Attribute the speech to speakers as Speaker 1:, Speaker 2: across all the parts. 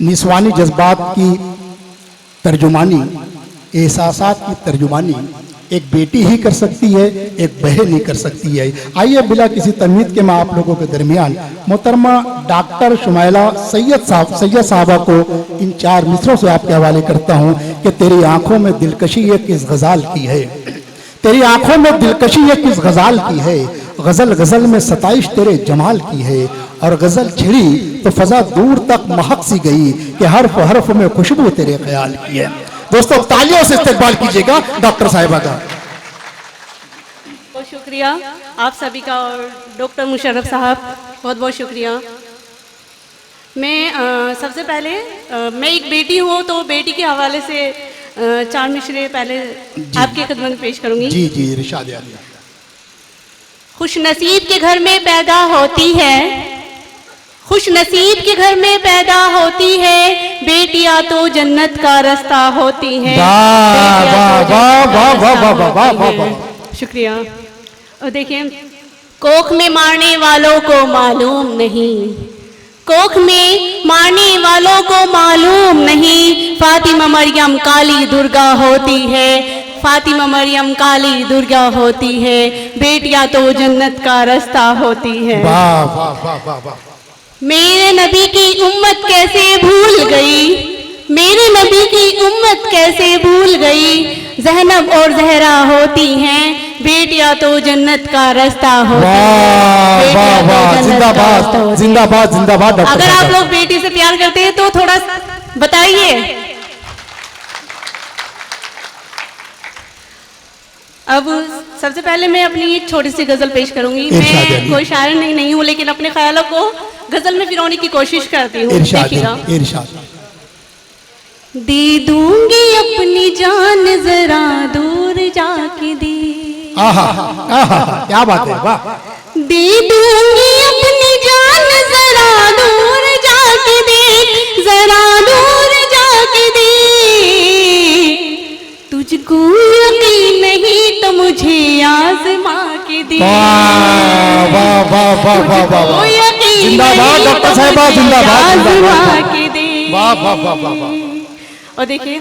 Speaker 1: निस्वानी जज्बात की तर्जुमानी, एहसासात की तर्जुमानी एक बेटी ही कर सकती है, एक बहन ही कर सकती है। आइए बिला किसी तमीज़ के मैं आप लोगों के दरमियान मोहतरमा डॉक्टर शुमैला सैयद साहबा को इन 4 मिसरों से आपके हवाले करता हूँ कि तेरी आंखों में दिलकशी ये किस गज़ाल की है, तेरी आंखों में दिलकशी ये किस गज़ाल की है, गज़ल गज़ल में सताइश तेरे जमाल की है, और गज़ल छिड़ी तो फजा दूर तक महक सी गई कि हर्फ हर्फ में खुशबू तेरे ख्याल की है। दोस्तों तालियों से इस्तकबाल कीजिएगा डॉक्टर साहिबा का।
Speaker 2: बहुत शुक्रिया आप सभी का, और डॉक्टर मुशर्रफ साहब बहुत बहुत शुक्रिया। मैं सबसे पहले मैं एक बेटी हूँ, तो बेटी के हवाले से 4 मिसरे पहले आपकी खिदमत में पेश करूंगी।
Speaker 1: जी जी इरशाद।
Speaker 2: खुश नसीब के घर में पैदा होती है, खुश नसीब के घर में पैदा होती है, बेटियां तो जन्नत का रास्ता होती हैं। शुक्रिया। और देखिए, कोख में मारने वालों को मालूम नहीं, कोख में मारने वालों को मालूम नहीं, फातिमा मरियम काली दुर्गा होती है, फातिमा मरियम काली दुर्गा होती है, बेटियां तो जन्नत का रास्ता होती है।
Speaker 1: वाह वाह वाह वाह वाह।
Speaker 2: मेरे नबी की उम्मत कैसे भूल गई, मेरे नबी की उम्मत कैसे भूल गई, ज़हनब और ज़हरा होती हैं, बेटियां तो जन्नत का रास्ता होती हैं।
Speaker 1: वाह वाह, जिंदाबाद जिंदाबाद जिंदाबाद।
Speaker 2: अगर आप लोग बेटी से प्यार करते हैं तो थोड़ा बताइए। अब सबसे पहले मैं अपनी एक छोटी सी गजल पेश करूंगी। मैं कोई शायर नहीं हूँ, लेकिन अपने ख्यालों को गजल में पिरोने की कोशिश करती हूँ। देखिएगा। दे दूंगी अपनी जान जरा दूर जाके दे,
Speaker 1: आहा आहा क्या बात है, वाह।
Speaker 2: दे दूंगी अपनी जान जरा दूर जाके दे, जरा दूर जाके दे, तुझको यकीन नहीं तो मुझे आज़मा के दे।
Speaker 1: वाह वाह वाह वाह वाह वाह, जिंदाबाद डॉक्टर साहिबा, जिंदाबाद जिंदाबाद। वाह वाह वाह वाह वाह।
Speaker 2: और देखिए,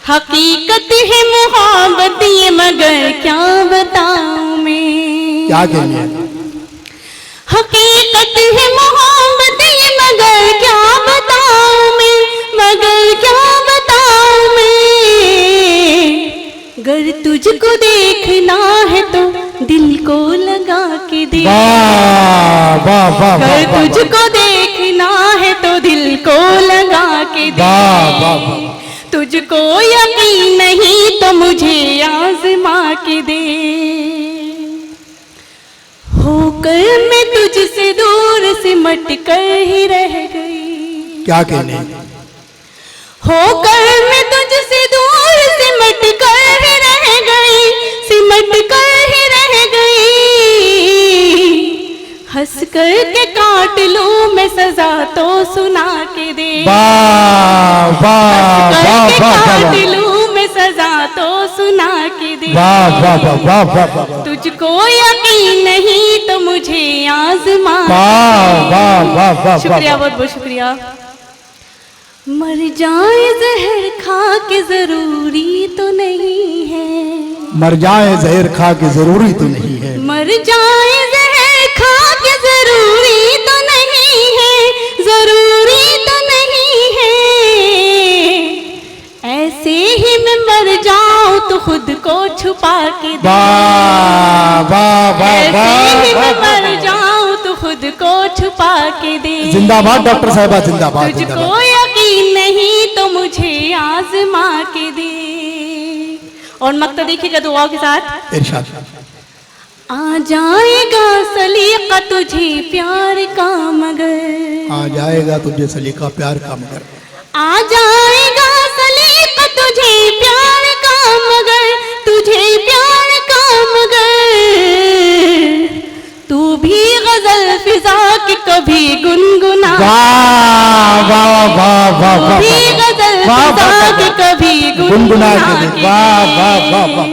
Speaker 2: हकीकत है मोहब्बत ये मगर क्या बताऊं मैं,
Speaker 1: क्या कहने,
Speaker 2: हकीकत है मोहब्बत ये मगर क्या बताऊं मैं, मगर क्या बताऊं मैं, अगर तुझको देखना है तो दिल को लगा के दे।
Speaker 1: वाह वाह वाह,
Speaker 2: अगर तुझको देखना है तो दिल को लगा के दे।
Speaker 1: वाह वाह वाह,
Speaker 2: तुझको यकीन नहीं तो मुझे आज़मा के दे। होकर मैं तुझसे दूर सिमट कर ही रह गई,
Speaker 1: क्या कहने,
Speaker 2: होकर मैं तुझसे दूर सिमट कर ही रह गई, सिमट कर ही रह गई, हंस कर के काट लूं मैं सजा तो सुना के दे।
Speaker 1: वाह वाह वाह वाह,
Speaker 2: काट लूं मैं सजा तो सुना के दे।
Speaker 1: वाह वाह वाह वाह वाह,
Speaker 2: तुझको यकीन नहीं तो मुझे आज़मा।
Speaker 1: वाह वाह वाह वाह,
Speaker 2: शुक्रिया, बहुत बहुत शुक्रिया। मर जाए जहर खा के जरूरी तो नहीं है,
Speaker 1: मर जाए जहर खा के जरूरी तो नहीं है,
Speaker 2: मर जाए जहर खा के जरूरी तो नहीं है, जरूरी तो नहीं है, ऐसे ही मैं मर जाऊं तो खुद को छुपा के दे।
Speaker 1: वाह वाह वाह वाह,
Speaker 2: ऐसे ही मैं मर जाऊं तो खुद को छुपा के दे।
Speaker 1: जिंदाबाद डॉक्टर साहिबा, जिंदाबाद।
Speaker 2: तुझको यकीन नहीं तो मुझे आज़मा के दे। और मक्ता देखिएगा दुआ के साथ।
Speaker 1: इरशाद।
Speaker 2: आ जाएगा सलीका तुझे प्यार का मगर,
Speaker 1: आ जाएगा तुझे सलीका प्यार का मगर,
Speaker 2: आ जाएगा सलीका तुझे प्यार का मगर, तुझे प्यार का मगर, तू भी गजल फिजा की कभी गुनगुना।
Speaker 1: वाह वाह वाह वाह वाह,
Speaker 2: भी गजल फिजा की कभी गुनगुना के।
Speaker 1: वाह वाह वाह वाह,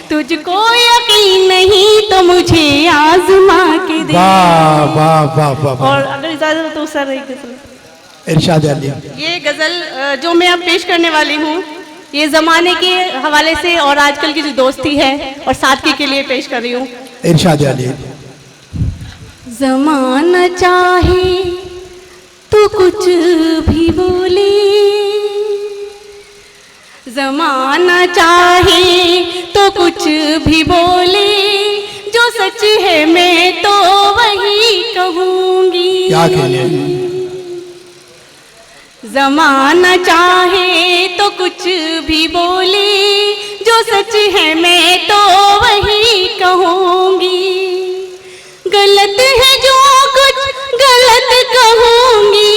Speaker 2: तुझको यकीन नहीं तो मुझे आज़मा के दे।
Speaker 1: वाह वाह वाह वाह।
Speaker 2: और अगर इजाजत हो तो सर एक
Speaker 1: इरशाद अली।
Speaker 2: ये गज़ल जो मैं अब पेश करने वाली हूँ, ये ज़माने के हवाले से और आजकल की जो दोस्ती है और सादगी के लिए पेश कर रही हूँ।
Speaker 1: इरशाद अली।
Speaker 2: ज़माना चाहे तो कुछ भी बोले, ज़माना चाहे तो कुछ भी बोले, जो सच है मैं तो वही कहूँगी।
Speaker 1: क्या कहने?
Speaker 2: ज़माना चाहे तो कुछ भी बोले, जो सच है मैं तो वही कहूँगी। गलत है जो कुछ गलत कहूँगी,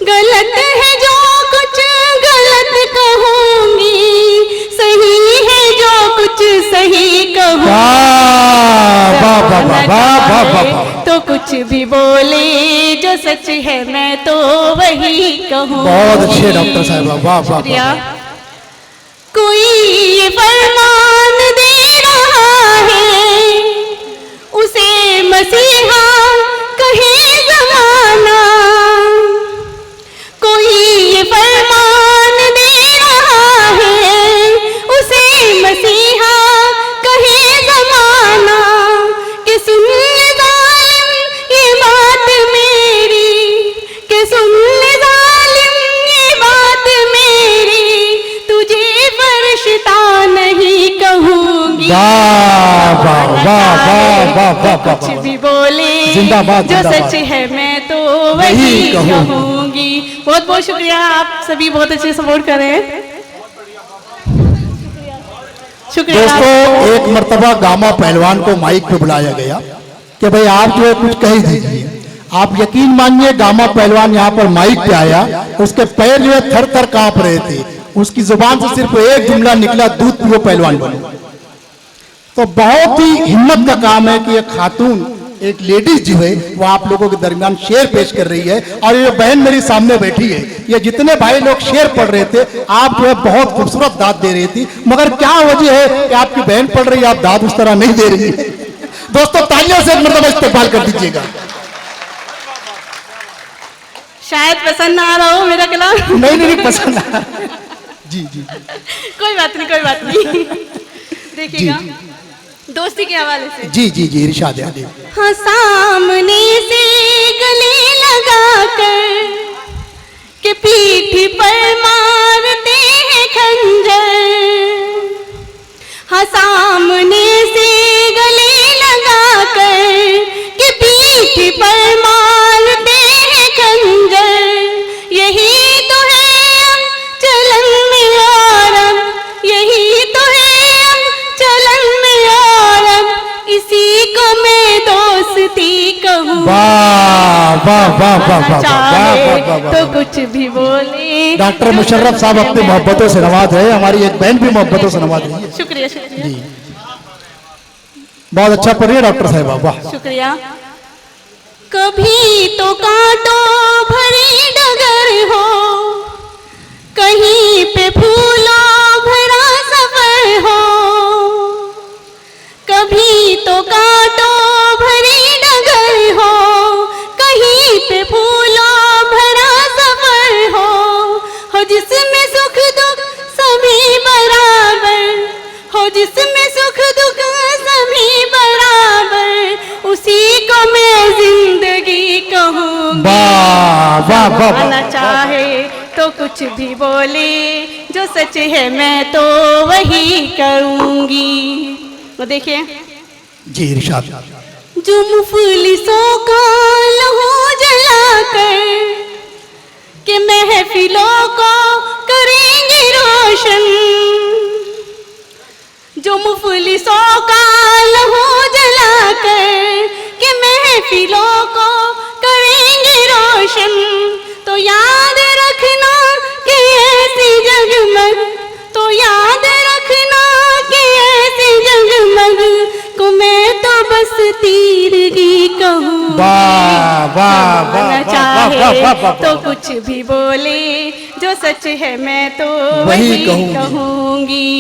Speaker 2: गलत है जो कुछ गलत कहूँगी, सही है जो कुछ सही कहूँगी। तो कुछ भी बोले, जो सच है मैं तो वही कहूँ।
Speaker 1: बहुत अच्छे डॉक्टर साहब, वाह वाह वाह।
Speaker 2: कोई ये फरमान दे रहा है, उसे मसीहा कहे ज़माना। कोई ये फरमान दे रहा है, उसे मसीहा कहे ज़माना। कि सुन ले ज़ालिम ये बात मेरी, कि सुन ले ज़ालिम ये बात मेरी, तुझे फरिश्ता नहीं कहूँगी।
Speaker 1: वाह वाह वाह वाह वाह वाह।
Speaker 2: कुछ भी बोले,
Speaker 1: जिंदाबाद,
Speaker 2: जो
Speaker 1: जिंदाबाद।
Speaker 2: सच है मैं तो वही कहूँगी। बहुत बहुत शुक्रिया, आप सभी बहुत अच्छे सपोर्ट कर रहे हैं। शुक्रिया।
Speaker 1: दोस्तों, एक मर्तबा गामा पहलवान को माइक पे बुलाया गया कि भाई आप जो है कुछ कह दीजिए। आप यकीन मानिए, गामा पहलवान यहाँ पर माइक पे आया, उसके पैर जो है थर थर कांप रहे थे। उसकी जुबान से सिर्फ एक जुमला निकला, दूध पियो पहलवान बनो। तो बहुत ही हिम्मत का काम है कि एक खातून, एक लेडीज जो है वो आप लोगों के दरमियान शेर पेश कर रही है। और ये बहन मेरी सामने बैठी है, ये जितने भाई लोग शेर पढ़ रहे थे, आप जो है बहुत खूबसूरत दाद दे रही थी, मगर क्या वजह है कि आपकी बहन पढ़ रही है, आप दाद उस तरह नहीं दे रही है। दोस्तों, तालियों से एक मरतबा इस्तेमाल कर दीजिएगा।
Speaker 2: शायद पसंद ना आ रहा हो मेरा कलाम।
Speaker 1: नहीं पसंद आ रहा। जी जी
Speaker 2: कोई बात नहीं, कोई बात नहीं। देखिएगा दोस्ती के हवाले से।
Speaker 1: जी जी जी, इरशाद अली।
Speaker 2: हाँ, सामने से गले लगा कर के पीठ पर मारते हैं खंजर। हाँ, सामने से गले लगा कर के पीठ पर मारते हैं खंजर। यही तो है चलन में और, यही तो है चलन में और, इसी को मैं दोस्ती कहूँ।
Speaker 1: वाह वाह वाह वाह वाह
Speaker 2: चाहे तो कुछ भी बोले।
Speaker 1: डॉक्टर मुशर्रफ साहब अपनी मोहब्बतों से नवाज है, हमारी एक बहन भी मोहब्बतों से नवाज है।
Speaker 2: शुक्रिया शुक्रिया
Speaker 1: जी, बहुत अच्छा पढ़िए डॉक्टर साहब, वाह।
Speaker 2: शुक्रिया। कभी तो कांटों भरी डगर हो, कहीं पे फूलों भरा सफर हो। कभी तो कांटों भरी डगर हो, कहीं पे फूलों भरा सफर हो जिसमें सुख दुख सभी बराबर, हो जिसमें सुख दुख सभी बराबर, उसी को मैं जिंदगी कहूँगी। आना चाहे तो कुछ भी बोले, जो सच है मैं तो वही करूँगी। तो देखिए
Speaker 1: जी, इरशाद।
Speaker 2: जो मुफलिसों का लहू जलाकर के महफिलों को करेंगे रोशन, जो मुफलिसों का लहू जलाकर के महफिलों को करेंगे रोशन, तो याद रखना कि ऐसी जगमग, तो याद रखना कि ऐसी जगमग को मैं तो बस तीरगी कहूँ। चाहे तो कुछ भी बोले, जो सच है मैं तो वही कहूँगी।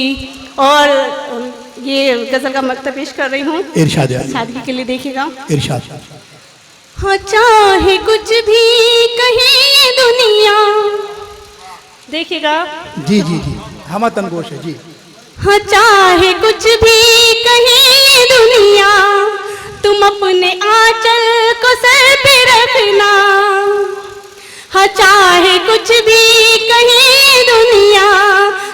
Speaker 2: और ये गजल का मकता पेश कर रही हूँ,
Speaker 1: इरशाद
Speaker 2: सादगी के लिए। देखिएगा,
Speaker 1: इरशाद।
Speaker 2: हाँ चाहे कुछ भी कहे ये दुनिया, देखिएगा।
Speaker 1: जी जी जी, हम तनगोश है जी।
Speaker 2: हाँ चाहे कुछ भी कहे ये दुनिया, तुम अपने आंचल को सर पे रखना। हाँ चाहे कुछ भी कहे ये दुनिया,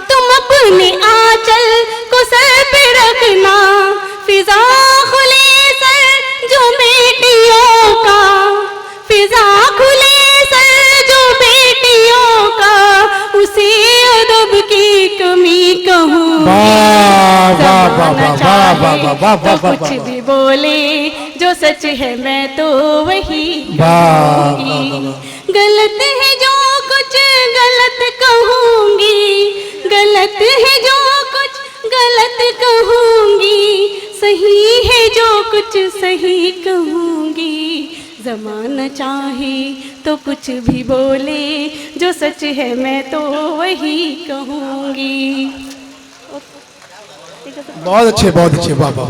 Speaker 2: तुम अपने आंचल को सर पे रखना। फिजा खुले सर जो बेटियों का, फिजा खुले सर जो बेटियों का, उसे अदब की कमी कहूँ। तो कुछ भी बोले जो सच है मैं तो वही कहूँगी। गलत है जो कुछ गलत कहूँगी, गलत है जो कुछ गलत कहूँगी, सही है जो कुछ सही कहूँगी। ज़माना चाहे तो कुछ भी बोले, जो सच है मैं तो वही कहूँगी।
Speaker 1: बहुत अच्छे, बहुत अच्छे, वाह वाह।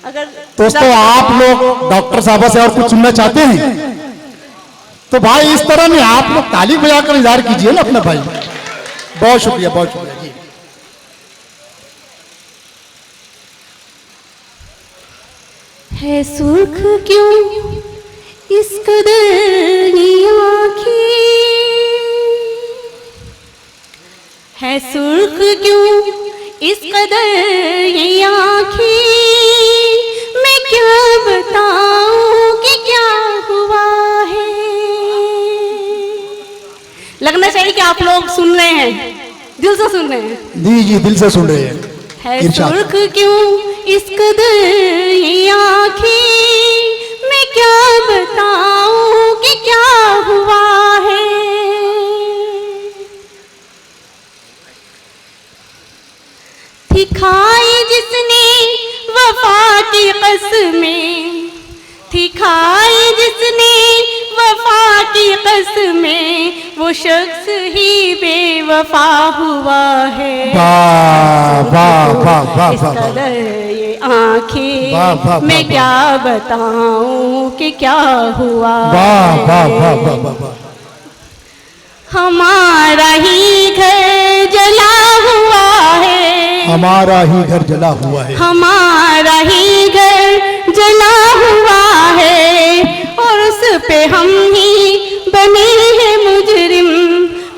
Speaker 2: अगर
Speaker 1: दोस्तों आप लोग डॉक्टर साहब से और कुछ सुनना चाहते हैं तो भाई इस तरह में आप लोग ताली बजाकर इज़हार कीजिए ना अपना भाई। बहुत शुक्रिया, बहुत शुक्रिया जी।
Speaker 2: है सुर्ख क्यों इस कदर ये आँखें, है सुर्ख क्यों इस कदर ये आँखें, मैं क्या बताऊं कि क्या हुआ है। लगना चाहिए कि आप लोग सुन रहे हैं, दिल से सुन रहे हैं।
Speaker 1: जी जी, दिल से सुन रहे हैं।
Speaker 2: है सुर्ख क्यों इस कदर ये आँखें, मैं क्या बताऊं कि क्या हुआ है। थी खाई जिसने वफा की कसमें, थी खाई जिसने वफा की कसमें, वो शख्स ही बेवफा हुआ है।
Speaker 1: वाह वाह वाह वाह
Speaker 2: इस
Speaker 1: वाह।
Speaker 2: कदर ये आँखें,
Speaker 1: वाह, वाह, वाह,
Speaker 2: मैं क्या बताऊं कि क्या हुआ
Speaker 1: वाह
Speaker 2: है।
Speaker 1: वाह वाह वाह वाह वाह।
Speaker 2: हमारा ही घर जला हुआ है,
Speaker 1: हमारा ही घर जला हुआ है,
Speaker 2: हमारा ही घर जला हुआ है, और उस पे हम ही बने हैं मुजरिम।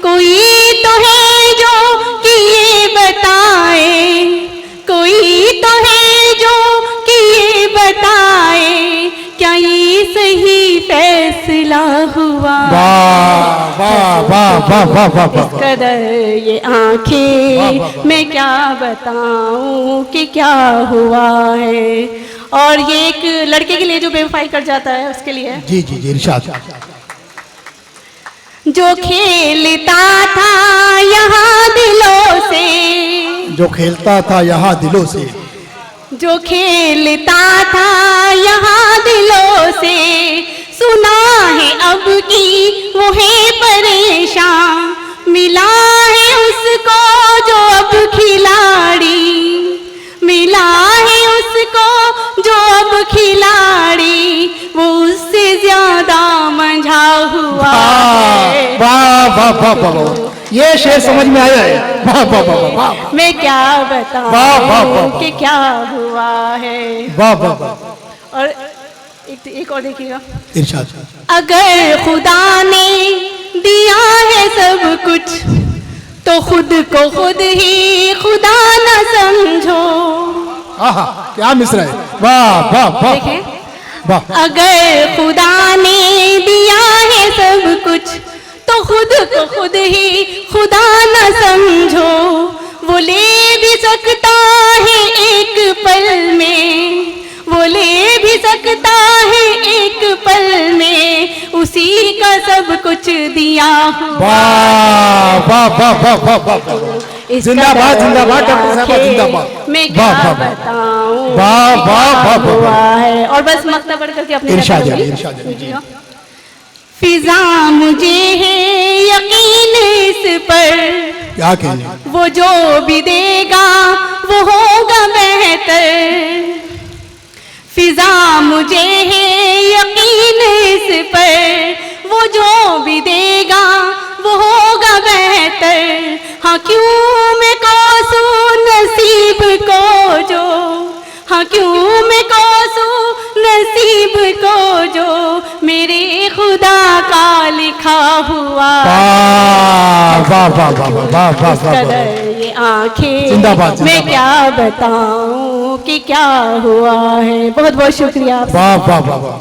Speaker 2: कोई तो है जो कि ये बताए, कोई तो है जो कि ये बताए, क्या ये सही फैसला हुआ।
Speaker 1: वाह वाह वाह वाह वाह वाह।
Speaker 2: इस कदर ये आँखें, मैं क्या बताऊं कि क्या हुआ है। और ये एक लड़के के लिए जो बेवफाई कर जाता है उसके लिए।
Speaker 1: जी जी जी, इरशाद।
Speaker 2: जो खेलता था यहाँ दिलों से,
Speaker 1: जो खेलता था यहाँ दिलों से,
Speaker 2: जो खेलता था यहाँ दिलों से, सुना है अब की वो है परेशान। मिला है उसको जो अब खिलाड़ी, मिला है उसको जो अब खिलाड़ी, वो उससे ज्यादा मंझा हुआ है।
Speaker 1: वाह वाह वाह वाह वाह। ये शेर समझ में आया है। वाह वाह वाह वाह।
Speaker 2: मैं क्या
Speaker 1: वाह, वाह, वाह,
Speaker 2: बताऊं
Speaker 1: वाह।
Speaker 2: कि क्या हुआ है।
Speaker 1: वाह वाह वाह।
Speaker 2: और एक और देखिएगा।
Speaker 1: इरशाद।
Speaker 2: अगर खुदा ने दिया है सब कुछ, तो खुद को खुद ही खुदा न समझो।
Speaker 1: आहा, क्या मिसरा है। वाह वाह वाह
Speaker 2: देखें,
Speaker 1: वाह।
Speaker 2: अगर खुदा ने दिया है सब कुछ, तो खुद को खुद ही खुदा न समझो। वो ले भी सकता है एक पल में, वो ले भी सकता है एक पल में, उसी का सब कुछ दिया हुआ।
Speaker 1: वाह वाह वाह वाह वाह वाह।
Speaker 2: इस
Speaker 1: जिंदाबाद,
Speaker 2: कदर
Speaker 1: जिंदाबाद, डॉक्टर
Speaker 2: आंखें,
Speaker 1: साहब, जिंदाबाद।
Speaker 2: मैं
Speaker 1: वाह,
Speaker 2: क्या
Speaker 1: वाह, वाह।
Speaker 2: बताऊं
Speaker 1: वाह,
Speaker 2: कि
Speaker 1: वाह,
Speaker 2: क्या
Speaker 1: वाह, वाह,
Speaker 2: हुआ
Speaker 1: वाह।
Speaker 2: है। और बस मक्ता पढ़ करके अपनी
Speaker 1: इरशाद
Speaker 2: रजा
Speaker 1: है,
Speaker 2: करूंगी।
Speaker 1: इरशाद है, जी।
Speaker 2: फिजा मुझे है यकीन इस पर,
Speaker 1: क्या कहने।
Speaker 2: वो जो भी देगा वो होगा बेहतर। फिजा मुझे है यकीन इस पर, वो जो भी देगा वो होगा बेहतर। हाँ क्यों मैं कोसूं नसीब को जो, हाँ क्यों मैं कोसूं नसीब को जो मेरे खुदा का लिखा हुआ।
Speaker 1: वाह वाह वाह वाह वाह वाह वाह वाह।
Speaker 2: कदर ये आंखें
Speaker 1: जिंदाबाद,
Speaker 2: मैं
Speaker 1: जिंदाबाद।
Speaker 2: क्या बताऊं कि क्या हुआ है। बहुत बहुत शुक्रिया।
Speaker 1: वाह वाह वाह वाह।